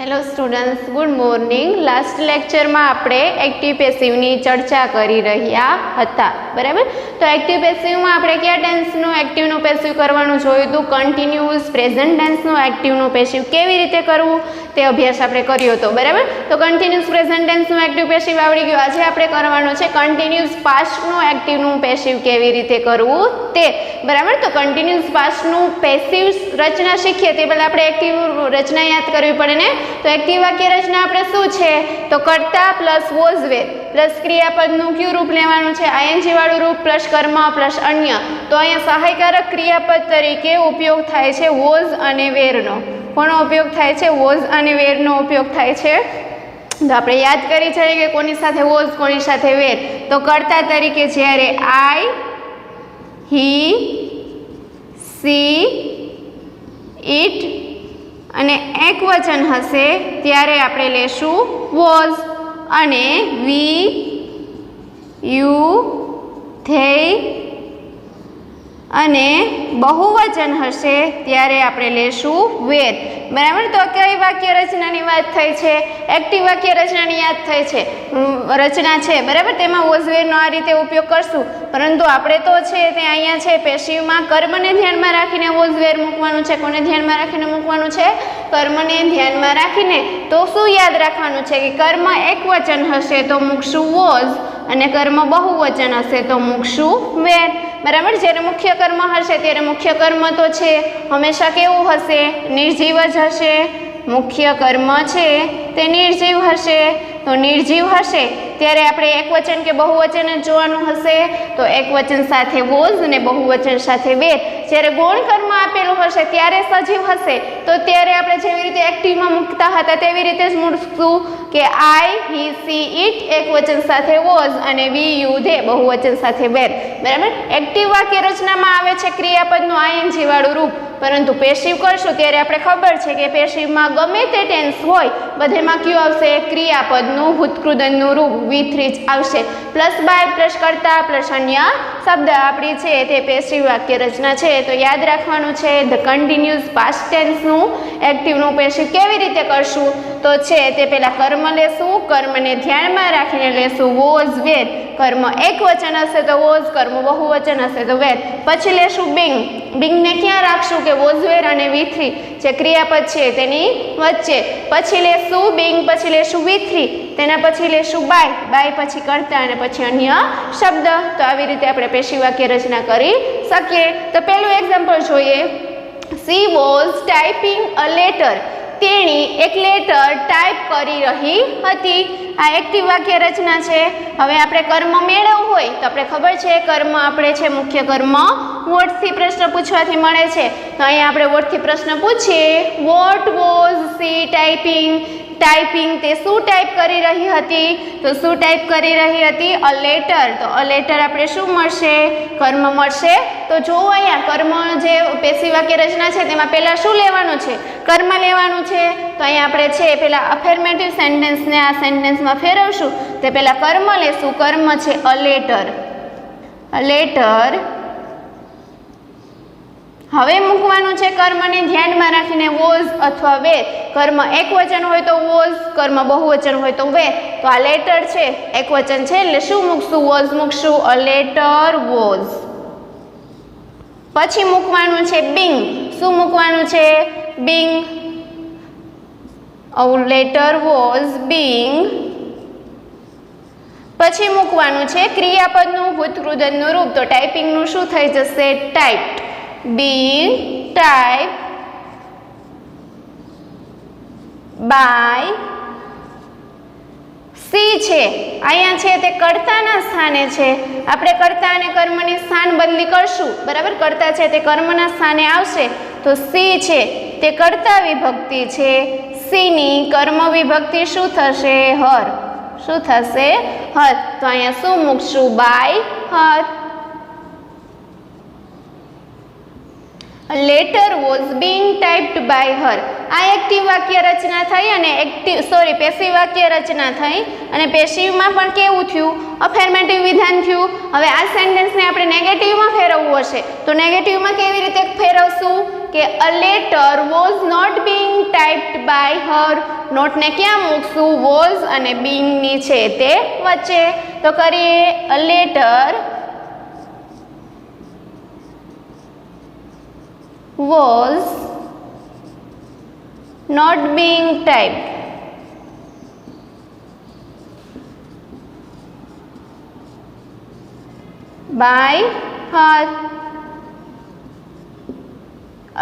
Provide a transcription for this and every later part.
Hello students, good morning. Last લેક્ચરમાં આપણે active પેસિવની ચર્ચા કરી રહ્યા હતા, બરાબર. તો એક્ટિવ પેસિવમાં આપણે કયા ટેન્સનું એક્ટિવનું પેસિવ કરવાનું જોયું હતું. કન્ટિન્યુઅસ પ્રેઝન્ટ ટેન્સનું એક્ટિવનું પેસિવ કેવી રીતે કરવું તે અભ્યાસ આપણે કર્યો હતો, બરાબર. તો કન્ટિન્યુઅસ પ્રેઝન્ટ ટેન્સનું એક્ટિવ પેસિવ આવડી ગયું. આજે આપણે કરવાનું છે કન્ટિન્યુઅસ પાસ્ટનું એક્ટિવનું પેસિવ કેવી રીતે કરવું તે, બરાબર. તો કન્ટિન્યુઅસ પાસ્ટનું પેસિવ રચના શીખીએ તે પહેલાં આપણે એક્ટિવ રચના યાદ કરવી પડે ને. તો એક્ટિવ વાક્ય રચના આપણે શું છે, તો કર્તા પ્લસ વોઝ વેર પ્લસ ક્રિયાપદનું કયું રૂપ લેવાનું છે, આઈએનજી વાળું રૂપ પ્લસ કર્મ પ્લસ અન્ય. તો અહીંયા સહાયકારક ક્રિયાપદ તરીકે ઉપયોગ થાય છે વોઝ અને વેરનો. કોનો ઉપયોગ થાય છે? વોઝ અને વેરનો ઉપયોગ થાય છે. તો આપણે યાદ કરી છે કે કોની સાથે વોઝ, કોની સાથે વેર. તો કર્તા તરીકે જ્યારે આઈ, હી, સી, ઇટ અને એકવચન હશે ત્યારે આપણે લેશું વોઝ, અને વી, યુ, ધેય અને બહુવચન હશે ત્યારે આપણે લેશું વેર, બરાબર. તો કઈ વાક્ય રચનાની વાત થઈ છે? એક્ટિવ વાક્ય રચનાની યાદ થઈ છે, રચના છે, બરાબર. તેમાં વોઝ વેરનો આ રીતે ઉપયોગ કરશું. પરંતુ આપણે તો છે તે અહીંયા છે પેસિવમાં કર્મને ધ્યાનમાં રાખીને વોઝ વેર મૂકવાનું છે. કોને ધ્યાનમાં રાખીને મૂકવાનું છે? કર્મને ધ્યાનમાં રાખીને. તો શું યાદ રાખવાનું છે કે કર્મ એકવચન હશે તો મૂકશું વોઝ, અને કર્મ બહુવચન હશે તો મૂકશું વેર, બરાબર. જ્યારે મુખ્ય કર્મ હશે ત્યારે મુખ્ય કર્મ તો છે હંમેશા કેવું હશે? નિર્જીવ જ હશે. મુખ્ય કર્મ છે તે નિર્જીવ હશે. તો નિર્જીવ હશે ત્યારે આપણે એકવચન કે બહુવચન જ જોવાનું હશે. તો એકવચન સાથે વોઝ અને બહુવચન સાથે વેર. જ્યારે ગૌણ કર્મ આપેલું હશે ત્યારે સજીવ હશે તો ત્યારે આપણે જેવી રીતે એક્ટિવમાં મૂકતા હતા તેવી રીતે જ મૂકશું કે આઈ, હી, સી, ઇટ એકવચન સાથે વોઝ અને વી, યુ, ધે બહુવચન સાથે વેર, બરાબર. એક્ટિવ વાક્ય રચનામાં આવે છે ક્રિયાપદનું આઈએનજી વાળું રૂપ. પરંતુ પેસિવ કરશું ત્યારે આપણે ખબર છે કે પેસિવમાં ગમે તે ટેન્સ હોય બધેમાં કયું આવશે? ક્રિયાપદનું ભૂતકૃદનનું રૂપ V3 જ આવશે. પ્લસ બાય પ્લસ કર્તા પ્લસ અન્ય શબ્દ આપણી છે તે પેસિવ વાક્ય રચના છે. તો યાદ રાખવાનું છે ધ કન્ટિન્યુઅસ પાસ્ટ ટેન્સનું એક્ટિવનું પેસિવ કેવી રીતે કરશું. તો છે તે પહેલાં કર્મ લેશું, કર્મને ધ્યાનમાં રાખીને લેશું વોઝ વેર. કર્મ એકવચન હશે તો વોઝ, કર્મ બહુવચન હશે તો વેર. પછી લેશું બિંગ. બિંગને ક્યાં રાખશું? કે વોઝ વેર અને V3 જે ક્રિયાપદ છે તેની વચ્ચે. પછી લેશું બિંગ, પછી લેશું V3, તેના પછી લેશું બાય, બાય પછી કર્તા અને પછી અન્ય શબ્દ. તો આવી રીતે આપણે પેસિવ વાક્ય રચના કરી શકીએ. તો પહેલું એક્ઝામ્પલ જોઈએ. She was typing a letter. તેણી એક લેટર ટાઈપ કરી રહી હતી. આ એક્ટિવ વાક્ય રચના છે. હવે આપણે કર્મ મેળવવું હોય તો આપણે ખબર છે કર્મ આપણે છે મુખ્ય કર્મ વોટથી પ્રશ્ન પૂછવાથી મળે છે. તો અહીંયા આપણે વોટથી પ્રશ્ન પૂછીએ. What was C typing. Typing તે શું ટાઈપ કરી રહી હતી? તો શું ટાઈપ કરી રહી હતી? A letter. તો અ લેટર આપણે શું મળશે? કર્મ મળશે. તો જુઓ અહીંયા કર્મ જે પેસિવ વાક્ય રચના છે તેમાં પહેલાં શું લેવાનું છે? કર્મ લેવાનું છે. તો અહીંયા આપણે છે પહેલાં અફર્મેટિવ સેન્ટેન્સને આ સેન્ટેન્સમાં ફેરવશું. તે પહેલાં કર્મ લેશું. કર્મ છે અ લેટર. A letter. હવે મૂકવાનું છે કર્મને ધ્યાનમાં રાખીને વોઝ અથવા વેર. કર્મ એકવચન હોય તો વોઝ, કર્મ બહુવચન હોય તો વેર. તો આ લેટર છે એકવચન છે એટલે શું મૂકશું? વોઝ મૂકશું. A letter was. પછી મૂકવાનું છે બિંગ. શું મૂકવાનું છે? Being. A letter was being. પછી મૂકવાનું છે ક્રિયાપદનું ભૂતકૃદનનું રૂપ. તો ટાઈપિંગનું શું થઈ જશે? Typed. being typed by C છે અહીંયા છે તે કર્તાના સ્થાને છે. આપણે કર્તા અને કર્મની સ્થાન બદલી કરશું, બરાબર. કર્તા છે તે કર્મના સ્થાને આવશે તો સી છે તે કર્તા વિભક્તિ છે. સીની કર્મ વિભક્તિ શું થશે? હર. શું થશે? હર. તો અહીંયા શું મૂકશું? By her. A letter was being typed by her. આ એક્ટિવ વાક્ય રચના થઈ અને પેસિવ વાક્ય રચના થઈ અને પેસિવમાં પણ કેવું થયું? અફર્મેટિવ વિધાન થયું. હવે આ સેન્ટેન્સને આપણે નેગેટિવમાં ફેરવવું હશે તો નેગેટિવમાં કેવી રીતે ફેરવશું કે a letter was not being typed by her. નોટને ક્યાં મૂકશું? was અને being ની છે તે વચ્ચે. તો કરીએ a letter was not being typed by her.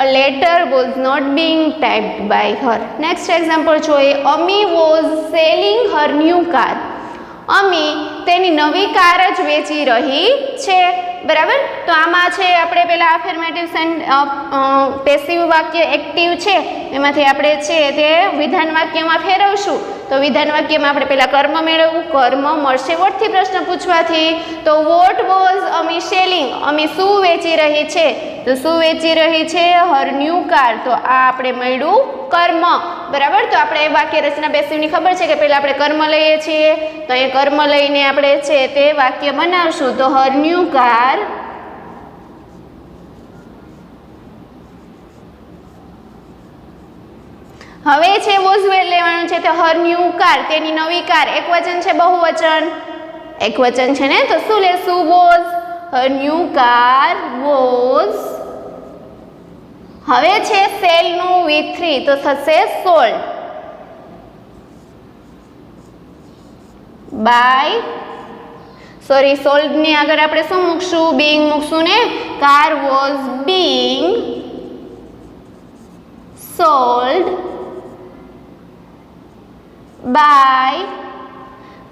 A letter was not being typed by her. Next example જોઈએ. Ami was selling her new car. અમી તેની નવી કાર જ વેચી રહી છે. બરાબર. તો આમાં છે આપણે પેલા અફર્મેટિવ પેસિવ વાક્ય એક્ટિવ છે એમાંથી આપણે છે તે વિધાન વાક્યમાં ફેરવશું. તો વિધાન વાક્યમાં આપણે પેલા કર્મ મેળવવું. કર્મ મળશે વોટથી પ્રશ્ન પૂછવાથી. તો વોટ વોઝ અમી સેલિંગ? અમી શું વેચી રહી છે? તો શું વેચી રહી છે? હર ન્યૂ કાર. તો આ આપણે મળ્યું કર્મ. બરાબર. તો આપણે વાક્ય રચના પેસિવની ખબર છે કે પહેલા આપણે કર્મ લઈએ છીએ તો એ કર્મ લઈને આપણે છે તે વાક્ય બનાવશું. તો હર ન્યૂ કાર હવે છે વોઝ લેવાનું છે. તો હર ન્યૂ કાર તેની નવી કાર. એકવચન છે બહુવચન? એકવચન છે ને. તો શું લેશું? Was. Har new car was. હવે છે સેલ નું V3 તો થશે સોલ્ડ બાય સોલ્ડ ની આગળ આપણે શું મૂકશું? બીંગ મૂકશું ને. Car was being sold by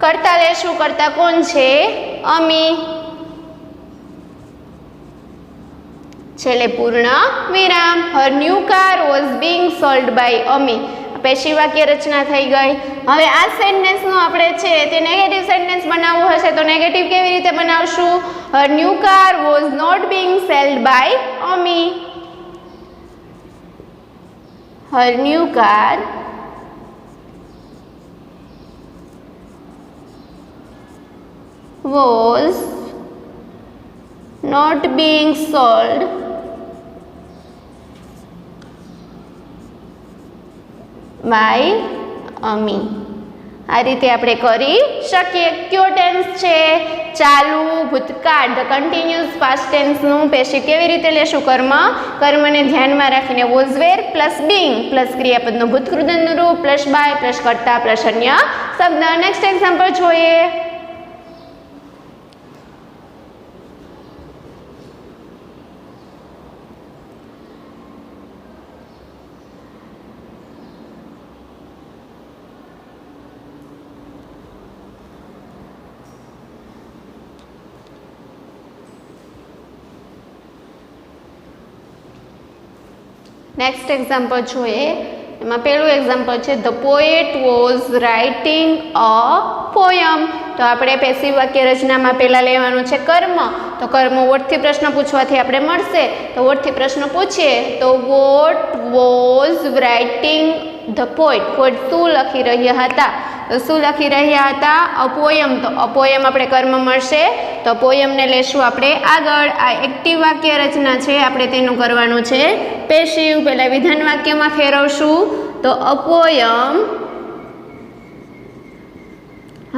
કરતા લેશું. કરતા કોણ છે? અમી. છેલ્લે પૂર્ણ વિરામ. Her new car was being sold by Ami. પેશી વાક્ય રચના થઈ ગઈ. હવે આ સેન્ટેન્સનું આપણે છે તે નેગેટિવ સેન્ટેન્સ બનાવવું હશે તો નેગેટિવ કેવી રીતે બનાવશું? Her new car was not being sold by Ami. Her new car was not being sold by Ami. આ રીતે આપણે કરી શકીએ. કયો ટેન્સ છે? ચાલુ ભૂતકાળ. ધ કન્ટિન્યુઅસ પાસ્ટ ટેન્સનું પેશિવ કેવી રીતે લેશું? કર્મને ધ્યાનમાં રાખીને was were plus being plus ક્રિયાપદનું ભૂતકૃતનું રૂપ પ્લસ બાય પ્લસ કર્તા પ્લસ અન્ય શબ્દ. નેક્સ્ટ એક્ઝામ્પલ જોઈએ. નેક્સ્ટ એક્ઝામ્પલ જોઈએ. એમાં પહેલું એક્ઝામ્પલ છે the poet was writing a poem. તો આપણે પેસિવ વાક્ય રચનામાં પહેલાં લેવાનું છે કર્મ. તો કર્મ વોટથી પ્રશ્ન પૂછવાથી આપણે મળશે. તો વોટથી પ્રશ્ન પૂછીએ તો what was writing the poet. Poet શું લખી રહ્યા હતા? તો શું લખી રહ્યા હતા? અ પોયમ. તો અ પોયમ આપણે કર્મ મળશે તો પોયમને લેશું આપણે આગળ. આ એક્ટિવ વાક્ય રચના છે આપણે તેનું કરવાનું છે પેશિવ. પહેલાં વિધાન વાક્યમાં ફેરવશું. તો અ પોયમ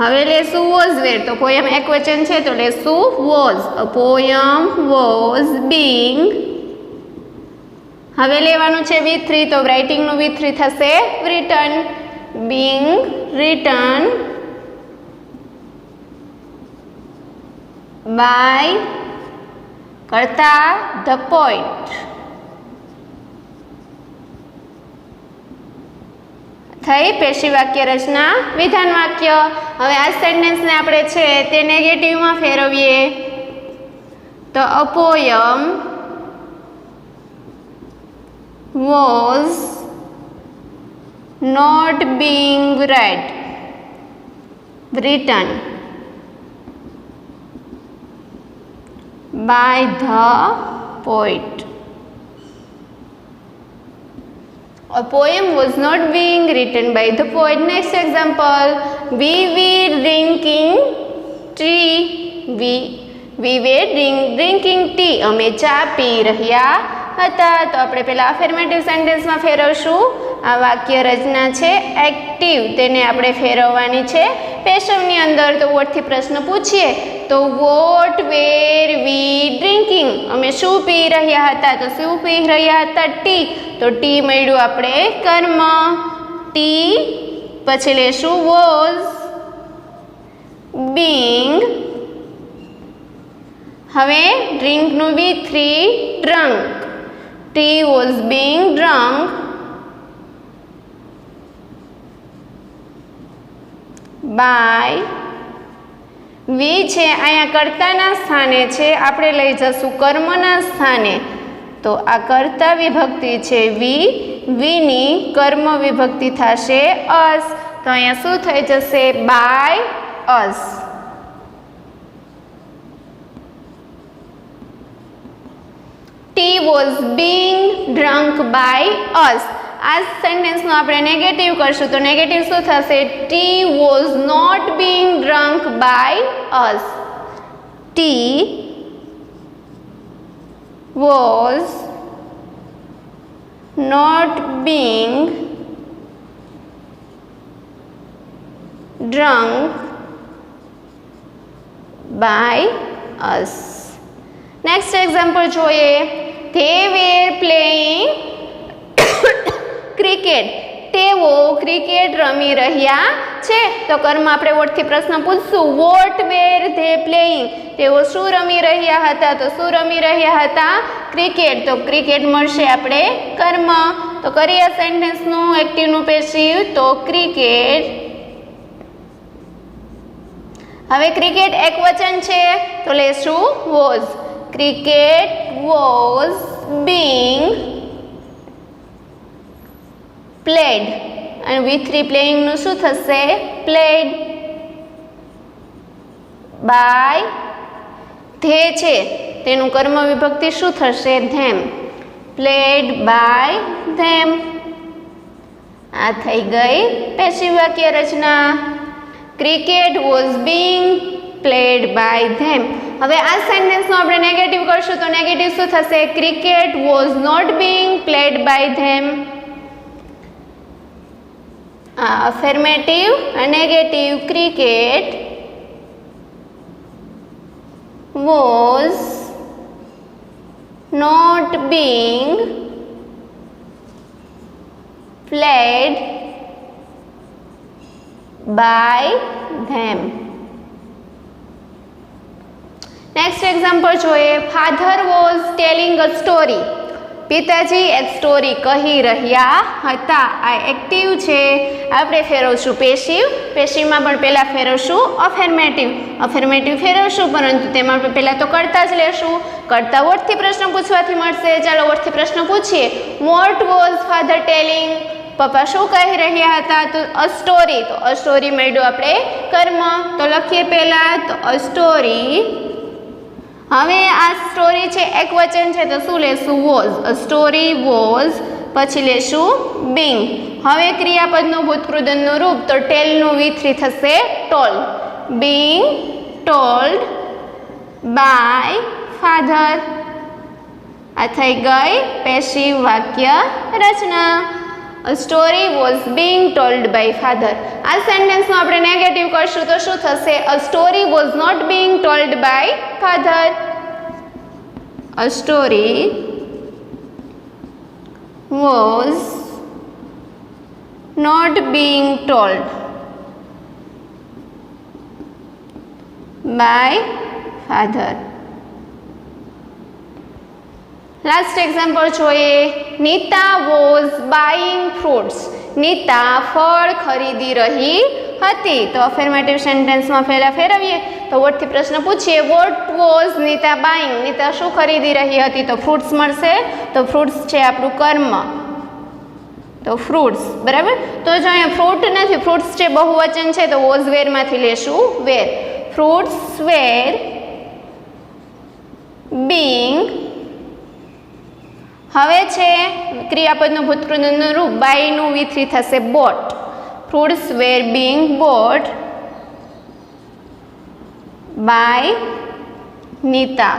હવે લેશું વોઝ વેર. તો પોયમ એકવચન છે તો લેશું was. A poem was being. હવે લેવાનું છે V3. તો રાઇટિંગનું V3 થશે રિટન. being written by કરતા the poet. થઈ પેશી વાક્ય રચના વિધાન વાક્ય. હવે આ સેન્ટેન્સને આપણે છે તે નેગેટિવમાં ફેરવીએ. તો અ poem was not being written by the poet. A poem was not being written by the poet. Next example, we were drinking tea. We were drinking tea. અમે ચા પી રહ્યા હતા. તો આપણે પહેલા અફર્મેટિવ સેન્ટેન્સમાં ફેરવશું. આ વાક્ય રચના છે એક્ટિવ, તેને આપણે ફેરવવાની છે પેસિવની અંદર. તો વોટથી પ્રશ્ન પૂછીએ તો વોટ વેર વી ડ્રિંકિંગ, અમે શું પી રહ્યા હતા? તો શું પી રહ્યા હતા? ટી. તો ટી મળ્યું આપણે કર્મ. ટી પછી લેશું વોઝ બીંગ. હવે ડ્રિંકનું V3 drunk. Tea was being drunk by. We છે અહીંયા કર્તાના સ્થાને છે, આપણે લઈ જશું કર્મના સ્થાને. તો આ કર્તા વિભક્તિ છે વી, વીની કર્મ વિભક્તિ થશે અસ. તો અહીંયા શું થઈ જશે? By us. Tea was being drunk by us. આ સેન્ટેન્સનું આપણે નેગેટિવ કરશું તો નેગેટિવ શું થશે? Tea was not being drunk by us. Tea was not being drunk by us. Next example જોઈએ. They were playing cricket. તેઓ ક્રિકેટ રમી રહ્યા છે. તો કર્મ આપણે વોટથી પ્રશ્ન પૂછશું. વોટ વેર ધે પ્લેઇંગ, તેઓ શું રમી રહ્યા હતા? તો શું રમી રહ્યા હતા? ક્રિકેટ. તો ક્રિકેટ મળશે આપણે કર્મ. તો કરીએ સેન્ટેન્સનું એક્ટિવનું પેસિવ. તો ક્રિકેટ. હવે ક્રિકેટ એક વચન છે તો લેશું was. Cricket was being played. અને V3 પ્લેઇંગનું શું થશે? Played by. ધે છે તેનું કર્મ વિભક્તિ શું થશે? ધેમ. Played by them. આ થઈ ગઈ પેસિવ વાક્ય રચના. Cricket was being played by them. હવે આ સેન્ટેન્સનું આપણે નેગેટિવ કરશું તો નેગેટિવ શું થશે? Cricket was not being played by them. Affirmative negative. Cricket was not being played by them. Next example જોઈએ. Father was telling a story. પિતાજી એક સ્ટોરી કહી રહ્યા હતા. આ એક્ટિવ છે, આપણે ફેરવશું પેસિવ. પેસિવમાં પણ પહેલાં ફેરવશું અફર્મેટિવ. અફર્મેટિવ ફેરવશું પરંતુ તેમાં આપણે પહેલાં તો કરતા જ લેશું. કરતા વોટથી પ્રશ્ન પૂછવાથી મળશે. ચાલો વોટથી પ્રશ્ન પૂછીએ. વોટ વોઝ ફાધર ટેલિંગ, પપ્પા શું કહી રહ્યા હતા? તો અ સ્ટોરી. તો અ સ્ટોરી મળ્યું આપણે કર્મ. તો લખીએ પહેલાં તો અ સ્ટોરી. હવે આ સ્ટોરી છે એક વચન છે તો શું લેશું? વોઝ. A story was. પછી લેશું બીંગ. હવે ક્રિયાપદનું ભૂતકૃદનનું રૂપ તો ટેલનું V3 થશે told. Being told by father. આ થઈ ગઈ પેસિવ વાક્ય રચના. A story was being told by father. આ સેન્ટેન્સમાં આપણે નેગેટિવ કરશું તો શું થશે? A story was not being told by father. A story was not being told by father. Last example જોઈએ. Nita was buying fruits. Nita ફળ ખરીદી રહી હતી. તો અફર્મેટિવ સેન્ટેન્સમાં પહેલાં ફેરવીએ તો વોટથી પ્રશ્ન પૂછીએ. What was Nita buying, Nita શું ખરીદી રહી હતી? તો ફ્રૂટ્સ મળશે. તો ફ્રૂટ્સ છે આપણું કર્મ. તો ફ્રૂટ્સ બરાબર. તો જો અહીંયા ફ્રૂટ નથી, ફ્રૂટ્સ છે બહુવચન છે તો વોઝ વેરમાંથી લેશું વેર. Fruits were being. હવે છે ક્રિયાપદનું ભૂતકૃતનું રૂપ બાયનું V3 થશે bought. Fruits were being bought by Nita.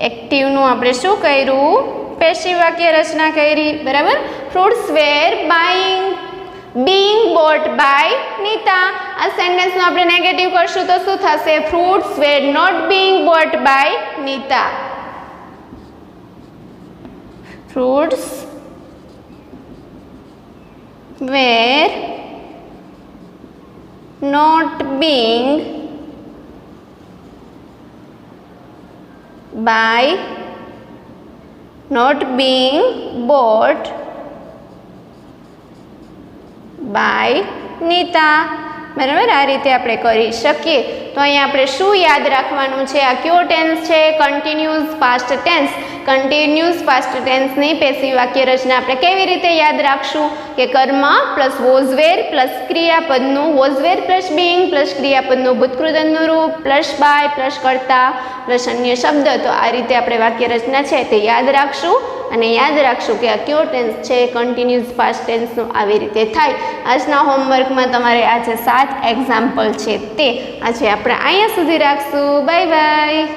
એક્ટિવનું આપણે શું કર્યું? પેશિવ વાક્ય રચના કરી. બરાબર. Fruits were being bought by Nita. આ સેન્ટેન્સનું આપણે નેગેટિવ કરશું તો શું થશે? Fruits were not being bought by Nita. Fruits were not being bought by Nita. બરાબર. આ રીતે આપણે કરી શકીએ. તો અહીંયા આપણે શું યાદ રાખવાનું છે? આ કયો ટેન્સ છે? Continuous past tense. Continuous past ટેન્સની પેસિવ વાક્ય રચના આપણે કેવી રીતે યાદ રાખશું? કે કર્મ પ્લસ વોઝ વેર પ્લસ ક્રિયાપદનું was were plus being plus ક્રિયાપદનું ભૂતકૃતનું રૂપ પ્લસ બાય પ્લસ કર્તા પ્લસ અન્ય શબ્દ. તો આ રીતે આપણે વાક્ય રચના છે તે યાદ રાખશું અને યાદ રાખશું કે આ કયો ટેન્સ છે કન્ટિન્યુઅસ પાસ્ટ ટેન્સનું આવી રીતે થાય. આજના હોમવર્કમાં તમારે આજે 7 એક્ઝામ્પલ છે તે આજે આપણે અહીંયા સુધી રાખશું. Bye bye.